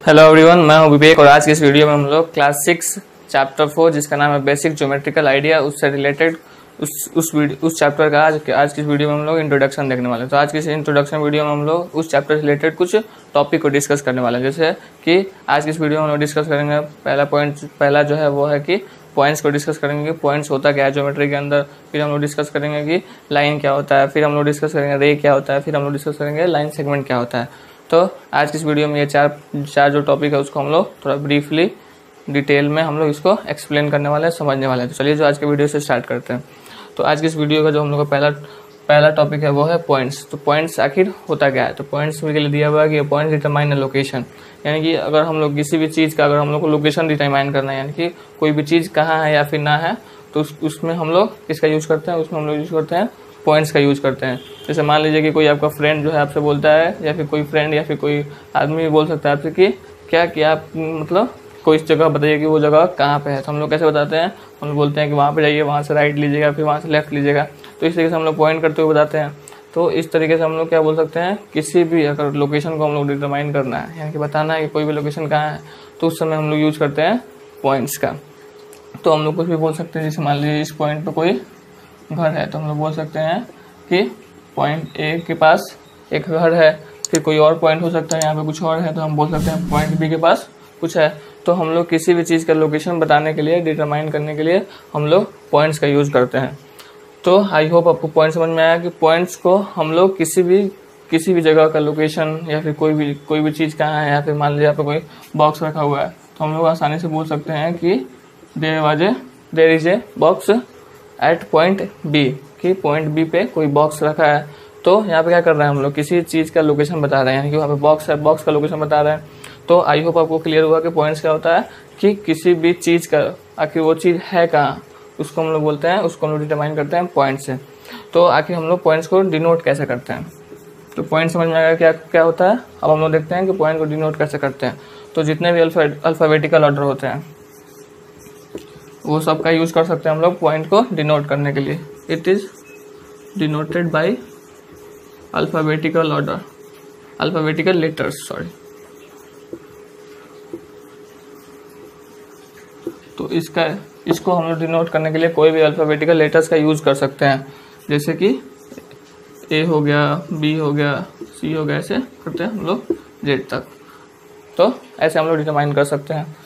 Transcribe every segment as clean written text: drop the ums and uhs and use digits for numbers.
Hello everyone, मैं हूं विवेक और आज की इस वीडियो में हम लोग क्लास 6 चैप्टर 4 जिसका नाम है बेसिक ज्योमेट्रिकल आइडिया उससे रिलेटेड उस चैप्टर का आज की इस वीडियो में हम लोग इंट्रोडक्शन देखने वाले हैं। तो आज की इस इंट्रोडक्शन वीडियो में हम लोग उस चैप्टर से रिलेटेड कुछ टॉपिक को डिस्कस करने वाले हैं। जैसे कि आज की इस वीडियो में हम लोग डिस्कस करेंगे पहला जो है वो है कि पॉइंट्स को डिस्कस करेंगे कि पॉइंट्स होता क्या है ज्योमेट्री के अंदर। फिर हम लोग डिस्कस करेंगे कि लाइन क्या होता है। फिर हम लोग डिस्कस करेंगे रे क्या होता है। फिर हम लोग डिस्कस करेंगे लाइन सेगमेंट क्या होता है। तो आज की इस वीडियो में ये चार जो टॉपिक है उसको हम लोग थोड़ा ब्रीफली डिटेल में हम लोग इसको एक्सप्लेन करने वाले हैं, समझने वाले हैं। तो चलिए जो आज के वीडियो से स्टार्ट करते हैं। तो आज की इस वीडियो का जो हम लोग का पहला टॉपिक है वो है पॉइंट्स। तो पॉइंट्स आखिर होता क्या है। तो पॉइंट्स के लिए दिया हुआ है कि पॉइंट्स डिटरमाइन लोकेशन, यानी कि अगर हम लोग किसी भी चीज़ का अगर हम लोग को लोकेशन डिटरमाइन करना है, यानी कि कोई भी चीज़ कहाँ है या फिर ना है, तो उसमें हम लोग किसका यूज़ करते हैं, उसमें हम लोग यूज़ करते हैं पॉइंट्स का यूज़ करते हैं। जैसे मान लीजिए कि कोई आपका फ्रेंड जो है आपसे बोलता है, या फिर कोई फ्रेंड या फिर कोई आदमी भी बोल सकता है आपसे कि क्या आप मतलब कोई जगह बताइए कि वो जगह कहाँ पे है। तो हम लोग कैसे बताते हैं, हम लोग बोलते हैं कि वहाँ पे जाइए, वहाँ से राइट लीजिएगा, फिर वहाँ से लेफ्ट लीजिएगा। तो इस तरीके से हम लोग पॉइंट करते हुए बताते हैं। तो इस तरीके से हम लोग क्या बोल सकते हैं, किसी भी अगर लोकेशन को हम लोग डिटरमाइन करना है, यानी कि बताना है कि कोई भी लोकेशन कहाँ है, तो उस समय हम लोग यूज़ करते हैं पॉइंट्स का। तो हम लोग कुछ भी बोल सकते हैं, जैसे मान लीजिए इस पॉइंट पर कोई घर है, तो हम लोग बोल सकते हैं कि पॉइंट ए के पास एक घर है। फिर कोई और पॉइंट हो सकता है, यहाँ पे कुछ और है, तो हम बोल सकते हैं पॉइंट बी के पास कुछ है। तो हम लोग किसी भी चीज़ का लोकेशन बताने के लिए, डिटरमाइन करने के लिए हम लोग पॉइंट्स का यूज़ करते हैं। तो आई होप आपको पॉइंट समझ में आया कि पॉइंट्स को हम लोग किसी भी जगह का लोकेशन या फिर कोई भी चीज़ कहाँ है, या फिर मान लीजिए यहाँ पे कोई बॉक्स रखा हुआ है, तो हम लोग आसानी से बोल सकते हैं कि there is a box at point B, कि पॉइंट बी पे कोई बॉक्स रखा है। तो यहाँ पे क्या कर रहे हैं, हम लोग किसी चीज़ का लोकेशन बता रहे हैं, यानी कि वहाँ पे बॉक्स है, बॉक्स का लोकेशन बता रहे हैं। तो आई होप आपको क्लियर हुआ कि पॉइंट्स क्या होता है, कि किसी भी चीज़ का आखिर वो चीज़ है कहाँ, उसको हम लोग बोलते हैं, उसको हम लोग डिटरमाइन करते हैं पॉइंट से। तो आखिर हम लोग पॉइंट्स को डिनोट कैसे करते हैं। तो पॉइंट समझ में आएगा क्या क्या होता है। अब हम लोग देखते हैं कि पॉइंट को डिनोट कैसे करते हैं। तो जितने भी अल्फ़ाबेटिकल ऑर्डर होते हैं वो सब का यूज़ कर सकते हैं हम लोग पॉइंट को डिनोट करने के लिए। It is denoted by alphabetical order, alphabetical letters, sorry. तो इसको हम लोग डिनोट करने के लिए कोई भी अल्फ़ाबेटिकल लेटर्स का यूज़ कर सकते हैं, जैसे कि ए हो गया, बी हो गया, सी हो गया, ऐसे करते हैं हम लोग जेड तक। तो ऐसे हम लोग डिटरमाइन कर सकते हैं।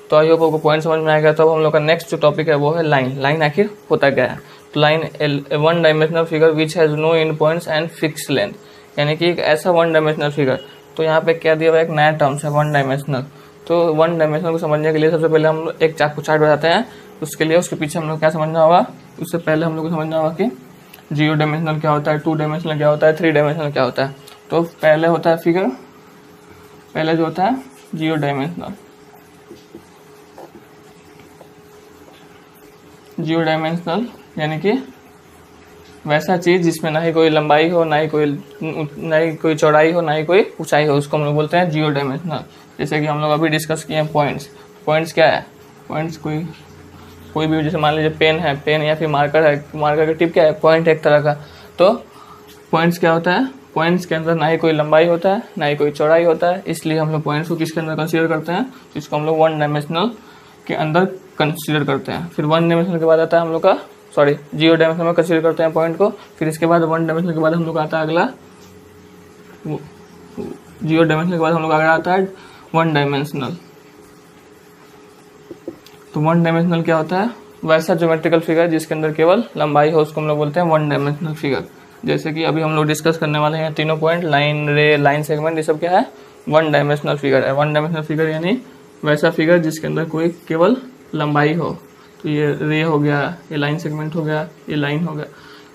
तो आई होप आपको पॉइंट समझ में आएगा। तो हम लोग का नेक्स्ट जो टॉपिक है वो है लाइन। लाइन आखिर होता क्या है। तो line one dimensional figure which has no end points and fix length, यानी कि एक ऐसा वन डायमेंशनल फिगर। तो यहाँ पे क्या दिया हुआ है, एक नया टर्म्स है वन डायमेंशनल। तो वन डायमेंशनल को समझने के लिए सबसे पहले हम लोग एक चार्ट बताते हैं। उसके लिए उसके पीछे हम लोग क्या समझना होगा, उससे पहले हम लोग को समझना होगा कि जीरो डायमेंशनल क्या होता है, टू डायमेंशनल क्या होता है, थ्री डायमेंशनल क्या होता है। तो पहले होता है फिगर, पहले जो होता है जीरो डायमेंशनल। जीरो डायमेंशनल यानी कि वैसा चीज़ जिसमें ना ही कोई लंबाई हो, ना ही कोई चौड़ाई हो, ना ही कोई ऊंचाई हो, उसको हम लोग बोलते हैं जीरो डायमेंशनल। जैसे कि हम लोग अभी डिस्कस किए हैं पॉइंट्स। पॉइंट्स क्या है, पॉइंट्स कोई भी, जैसे मान लीजिए पेन है, पेन या फिर मार्कर है, मार्कर का टिप क्या है, पॉइंट एक तरह का। तो पॉइंट्स क्या होता है, पॉइंट्स के अंदर ना ही कोई लंबाई होता है, ना ही कोई चौड़ाई होता है, इसलिए हम लोग पॉइंट्स को किसके अंदर कंसीडर करते हैं, इसको हम लोग वन डायमेंशनल के अंदर कंसीडर करते हैं। फिर वन डायमेंशनल के बाद आता है हम लोग का, सॉरी, जीरो डायमेंशनल में कंसीडर करते हैं पॉइंट को। फिर इसके बाद वन डायमेंशनल के बाद हम लोग आता है अगला, जीरो डायमेंशनल के बाद हम लोग अगला आता है वन डायमेंशनल। तो वन डायमेंशनल क्या होता है, वैसा ज्योमेट्रिकल फिगर जिसके अंदर केवल लंबाई हो, उसको हम लोग बोलते हैं वन डायमेंशनल फिगर। जैसे कि अभी हम लोग डिस्कस करने वाले हैं तीनों पॉइंट, लाइन, रे, लाइन सेगमेंट, ये सब क्या है, वन डायमेंशनल फिगर है। वन डायमेंशनल फिगर यानी वैसा फिगर जिसके अंदर कोई केवल लंबाई हो। तो ये रे हो गया, ये लाइन सेगमेंट हो गया, ये लाइन हो गया।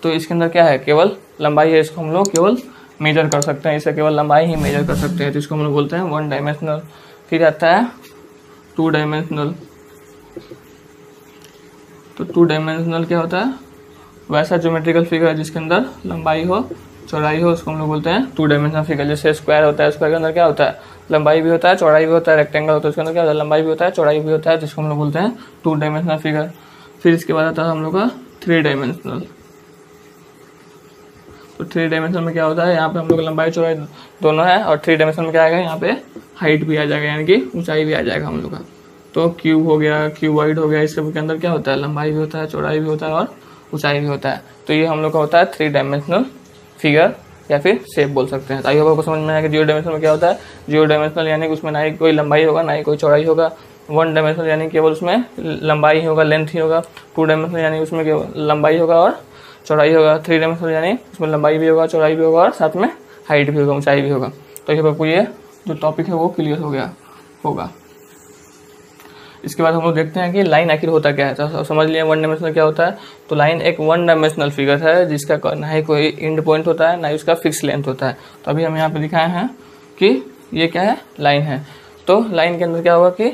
तो इसके अंदर क्या है, केवल लंबाई है, इसको हम लोग केवल मेजर कर सकते हैं, इसे केवल लंबाई ही मेजर कर सकते हैं। तो इसको हम लोग बोलते हैं वन डायमेंशनल। फिर आता है टू डायमेंशनल। तो टू डायमेंशनल क्या होता है, वैसा ज्योमेट्रिकल फिगर जिसके अंदर लंबाई हो, चौड़ाई हो, उसको हम लोग बोलते हैं टू डायमेंशनल फिगर। जैसे स्क्वायर होता है, स्क्वायर के अंदर क्या होता है, लंबाई भी होता है, चौड़ाई भी होता है। रेक्टेंगल होता है, उसके अंदर क्या होता है, लंबाई भी होता है, चौड़ाई भी होता है, जिसको हम लोग बोलते हैं टू डायमेंशनल फिगर। फिर इसके बाद आता है हम लोग का थ्री डायमेंशनल। तो तो 3 डायमेंशन में क्या होता है, यहाँ पे हम लोग लंबाई चौड़ाई दोनों है, और 3 डायमेंशन में क्या आएगा, यहाँ पे हाइट भी आ जाएगा, यानी कि ऊंचाई भी आ जाएगा हम लोग का। तो क्यूब हो गया, क्यूबॉइड हो गया, इस सब के अंदर क्या होता है, लंबाई भी होता है, चौड़ाई भी होता है और ऊंचाई भी होता है। तो ये हम लोग का होता है 3 डायमेंशनल फिगर या फिर शेप बोल सकते हैं। आई होप आपको समझ में आया कि 0 डायमेंशनल में क्या होता है। 0 डायमेंशनल यानी कि उसमें ना ही कोई लंबाई होगा ना ही कोई चौड़ाई होगा। 1 डायमेंशनल यानी केवल उसमें लंबाई ही होगा, लेंथ ही होगा। 2 डायमेंशनल यानी उसमें केवल लंबाई होगा और चौड़ाई होगा। 3 डायमेंशनल यानी उसमें लंबाई भी होगा, चौड़ाई भी होगा और साथ में हाइट भी होगा, ऊंचाई भी होगा। तो ये आपको ये जो टॉपिक है वो क्लियर हो गया होगा। इसके बाद हम लोग देखते हैं कि लाइन आखिर होता क्या है। तो समझ लिया 1 डायमेंशनल क्या होता है। तो लाइन एक 1 डायमेंशनल फिगर है जिसका ना ही कोई एंड पॉइंट होता है ना ही उसका फिक्स लेंथ होता है। तो अभी हम यहाँ पे दिखाए हैं कि ये क्या है, लाइन है। तो लाइन के अंदर क्या होगा कि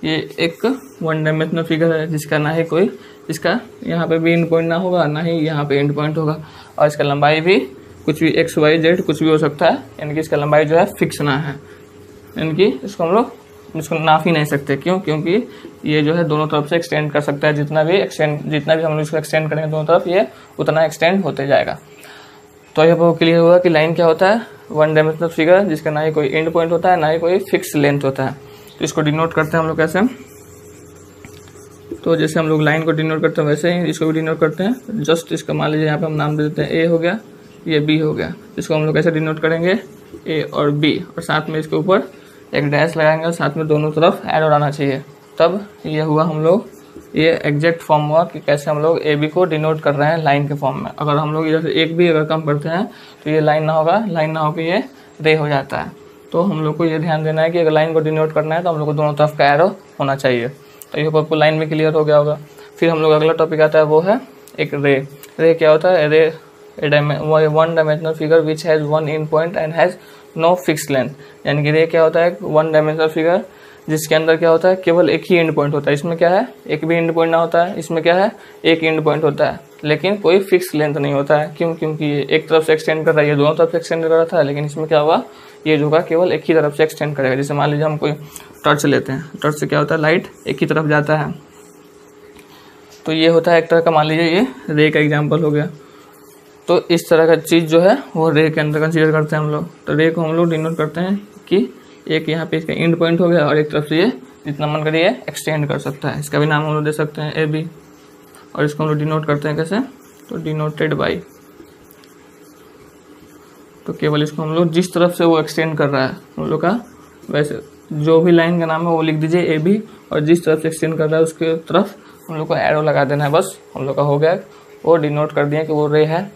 ये एक 1 डायमेंशनल फिगर है जिसका ना ही कोई इसका यहाँ पे भी एंड पॉइंट ना होगा ना ही यहाँ पे एंड पॉइंट होगा, और इसका लंबाई भी कुछ भी x y z कुछ भी हो सकता है, यानी कि इसका लंबाई जो है फिक्स ना है, यानी कि इसको हम लोग इसको नाप ही नहीं सकते। क्यों? क्योंकि ये जो है दोनों तरफ से एक्सटेंड कर सकता है, जितना भी हम लोग इसको एक्सटेंड करेंगे दोनों तरफ ये उतना एक्सटेंड होते जाएगा। तो ये आपको क्लियर हुआ कि लाइन क्या होता है, 1 डायमेंशनल फिगर जिसका ना ही कोई एंड पॉइंट होता है ना ही कोई फिक्स लेंथ होता है। तो इसको डिनोट करते हैं हम लोग कैसे, तो जैसे हम लोग लाइन को डिनोट करते हैं वैसे ही इसको भी डिनोट करते हैं। जस्ट इसका मान लीजिए यहाँ पे हम नाम दे देते हैं ए हो गया, ये बी हो गया। इसको हम लोग कैसे डिनोट करेंगे, ए और बी, और साथ में इसके ऊपर एक डैश लगाएंगे और साथ में दोनों तरफ एरो आना चाहिए। तब ये हुआ हम लोग ये एग्जैक्ट फॉर्म हुआ कि कैसे हम लोग ए बी को डिनोट कर रहे हैं लाइन के फॉर्म में। अगर हम लोग इधर से एक भी अगर कम करते हैं तो ये लाइन ना होगा, लाइन ना होकर ये रे हो जाता है। तो हम लोग को ये ध्यान देना है कि अगर लाइन को डिनोट करना है तो हम लोग को दोनों तरफ का एरो होना चाहिए। तो ये आपको लाइन में क्लियर हो गया होगा। फिर हम लोग अगला टॉपिक आता है वो है एक रे। रे क्या होता है, ray 1 dimensional figure which has 1 end point and has no fix length. यानी कि रे क्या होता है, 1 डायमेंशनल फिगर जिसके अंदर क्या होता है, केवल एक ही एंड पॉइंट होता है। इसमें क्या है, एक भी एंड पॉइंट ना होता है। इसमें क्या है, एक एंड पॉइंट होता है लेकिन कोई फिक्स लेंथ नहीं होता है। क्यों? क्योंकि ये एक तरफ से एक्सटेंड कर रहा है, ये दोनों तरफ से एक्सटेंड कर रहा था, लेकिन इसमें क्या होगा, ये जो होगा केवल एक ही तरफ से एक्सटेंड करेगा। जैसे मान लीजिए हम कोई टॉर्च लेते हैं, टॉर्च से क्या होता है, लाइट एक ही तरफ जाता है। तो ये होता है एक तरह का, मान लीजिए ये रे का एग्जाम्पल हो गया। तो इस तरह का चीज़ जो है वो रे के अंदर कंसीडर करते हैं हम लोग। तो रे को हम लोग डिनोट करते हैं कि एक यहाँ पे इसका एंड पॉइंट हो गया और एक तरफ से ये जितना मन करिए एक्सटेंड कर सकता है। इसका भी नाम हम लोग दे सकते हैं ए बी, और इसको हम लोग डिनोट करते हैं कैसे, तो डिनोटेड बाई। तो केवल इसको हम लोग जिस तरफ से वो एक्सटेंड कर रहा है हम लोग का, वैसे जो भी लाइन का नाम है वो लिख दीजिए ए बी, और जिस तरफ से एक्सटेंड कर रहा है उसके तरफ हम लोग को एरो लगा देना है। बस हम लोग का हो गया, वो डिनोट कर दिया कि वो रे है।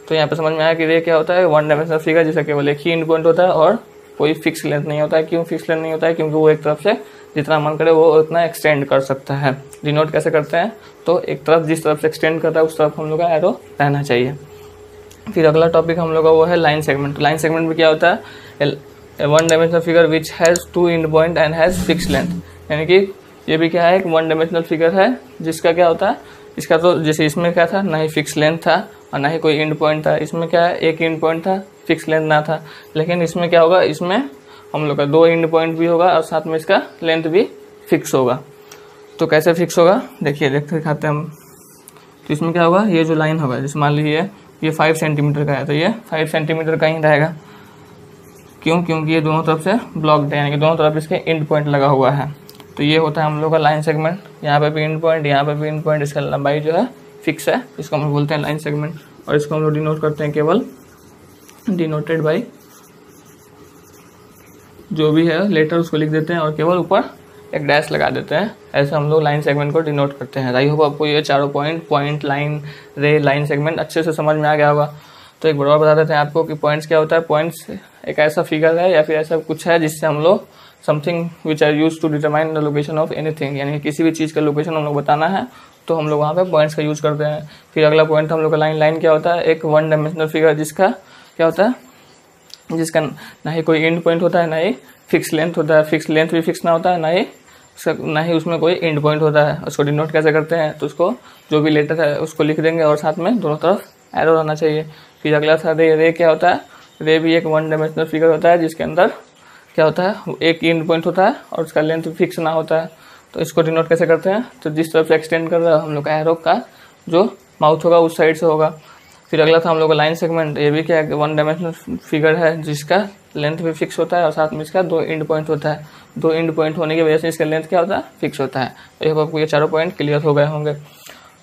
तो यहाँ पे समझ में आया कि रे क्या होता है, 1 डायमेंशनल फिगर जिसका केवल एक ही एंड पॉइंट होता है और कोई फिक्स लेंथ नहीं होता है। क्यों फिक्स लेंथ नहीं होता है? क्योंकि वो एक तरफ से जितना मन करे वो उतना एक्सटेंड कर सकता है। डिनोट कैसे करते हैं, तो एक तरफ जिस तरफ से एक्सटेंड करता है उस तरफ हम लोग का एरो रहना चाहिए। फिर अगला टॉपिक हम लोग का वो है लाइन सेगमेंट। लाइन सेगमेंट में क्या होता है, 1 dimensional figure which has 2 and point and has fix length. यानी कि ये भी क्या है, एक 1 डायमेंशनल फिगर है जिसका क्या होता है, इसका तो जैसे इसमें क्या था, ना ही फिक्स लेंथ था और ना ही कोई एंड पॉइंट था। इसमें क्या है, एक एंड पॉइंट था, फिक्स लेंथ ना था। लेकिन इसमें क्या होगा, इसमें हम लोग का 2 एंड पॉइंट भी होगा और साथ में इसका लेंथ भी फिक्स होगा। तो कैसे फिक्स होगा, देखिए देखते दिखाते हैं हम। तो इसमें क्या होगा, ये जो लाइन होगा, जैसे मान लीजिए ये 5 सेंटीमीटर का है तो ये 5 सेंटीमीटर का ही रहेगा। क्यों? क्योंकि ये दोनों तरफ से ब्लॉक्ड है, यानी कि दोनों तरफ इसके एंड पॉइंट लगा हुआ है। तो ये होता है हम लोग का लाइन सेगमेंट। यहाँ पे भी एंड पॉइंट, यहाँ पे भी एंड पॉइंट, इसका लंबाई जो है फिक्स है, इसको हम बोलते हैं लाइन सेगमेंट। और इसको हम लोग डिनोट करते हैं केवल डिनोटेड बाई, जो भी है लेटर उसको लिख देते हैं और केवल ऊपर एक डैश लगा देते हैं। ऐसे हम लोग लाइन सेगमेंट को डिनोट करते हैं। आई होप आपको ये चारों पॉइंट, लाइन, रे, लाइन सेगमेंट अच्छे से समझ में आ गया होगा। तो एक बार बता देते हैं आपको कि पॉइंट्स क्या होता है। पॉइंट्स एक ऐसा फिगर है या फिर ऐसा कुछ है जिससे हम लोग something which are use to determine the location of anything, यानी किसी भी चीज़ का लोकेशन हम लोग बताना है तो हम लोग वहाँ पे पॉइंट्स का यूज करते हैं। फिर अगला पॉइंट हम लोग का लाइन। लाइन क्या होता है, एक 1 डायमेंशनल फिगर जिसका क्या होता है, जिसका ना ही कोई एंड पॉइंट होता है ना ही फिक्स लेंथ होता है। फिक्स लेंथ भी फिक्स ना होता है, ना ही उसमें कोई एंड पॉइंट होता है। उसको डिनोट कैसे करते हैं, तो उसको जो भी लेटर है उसको लिख देंगे और साथ में दोनों तरफ एरो रहना चाहिए। फिर अगला था रे। रे क्या होता है, रे भी एक 1 डायमेंशनल फिगर होता है जिसके अंदर क्या होता है, एक एंड पॉइंट होता है और उसका लेंथ फिक्स ना होता है। तो इसको डिनोट कैसे करते हैं, तो जिस तरफ से एक्सटेंड कर रहा है हम लोग का एरो का जो माउथ होगा उस साइड से होगा। फिर अगला था हम लोग का लाइन सेगमेंट। ये भी क्या है, 1 डायमेंशनल फिगर है जिसका लेंथ भी फिक्स होता है और साथ में इसका 2 एंड पॉइंट होता है। 2 एंड पॉइंट होने की वजह से इसका लेंथ क्या होता है, फिक्स होता है। तो आपको ये चारों पॉइंट क्लियर हो गए होंगे।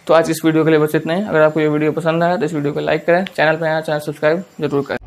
तो आज इस वीडियो के लिए बस इतना ही। अगर आपको ये वीडियो पसंद आया तो इस वीडियो को लाइक करें, चैनल पर आया चैनल सब्सक्राइब जरूर करें।